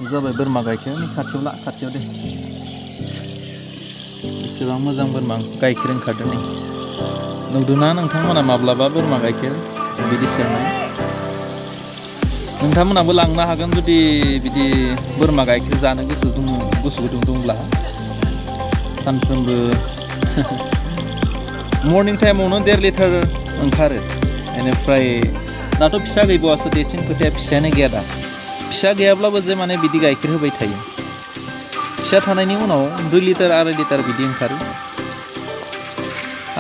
जाबाय बोरमा गाइखेर खाथियाव दे बेसेबां मोजां बोरमा गाइखेर ओंखारदों नै नुदोंना नोंथांमोना माब्लाबा बोरमा गाइखेर बिदि सेरनाय नोंथांमोनाबो लांनो हागोन जुदि बिदि बोरमा गाइखेर जानो गोसो गुदुं दंब्ला सानफ्रोमबो मर्निं टाइमावनो 1.5 लिटार ओंखारो बेनिफ्राय दाथ' फिसा गैबावासो देथिं खोथाया फिसायानो गैया दा फिसा गैयाब्लाबो जे माने बिदि गाइखेर होबाय थायो फिसा थानायनि उनाव 2 लिटार 2.5 लिटार बिदि ओंखारो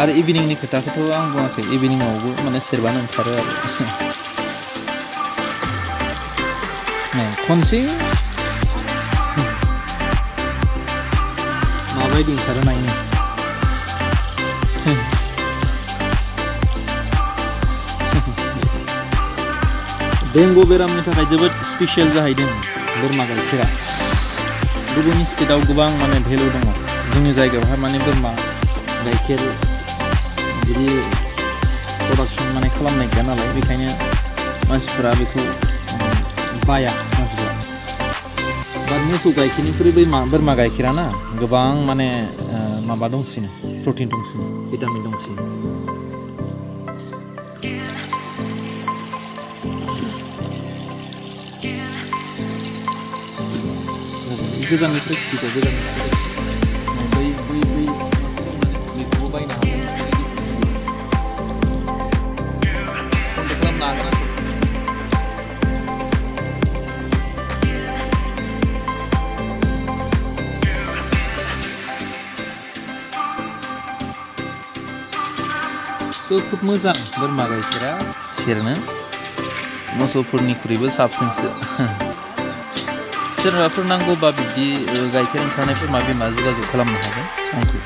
आरो इभिनिंनि खोथाखौथ' आं बुङाखै इभिनिंआवबो माने सेरबानो ओंखारो आरो खनसे माबायदि ओंखारो नायनो डेंगु बेरामनि थाखाय जोबोद स्पेशल जाहैदों बोरमा गाइखेरा गुबुन स्टेटआव गोबां माने भेलु दङ जोंनि जायगायावहाय माने बोरमा गाइखेर बिदि प्रडाक्सन माने खालामनाय गैया नालाय बेखायनो मानसिफोरा बेखौ बाया मानसिफोरा बाट मोसौ गाइखेरनिख्रुइ बोरमा गाइखेरा ना गोबां माने माबा दंसिनो प्रटिन दंसिनो भिटामिन दंसिनो गोजाननिफ्राय बेखौबो बायनो हागोन कन्टेक्ट खालामनो हागोन खुब मोजां बोरमा गाइखेरा सेरनो मोसौफोरनिख्रुइबो साबसिनसो सोरबाफोर नांगौबा बिदि गाइखेर ओंखारनायफोर माबे मा जगाजग खालामनो हागोन आंखौ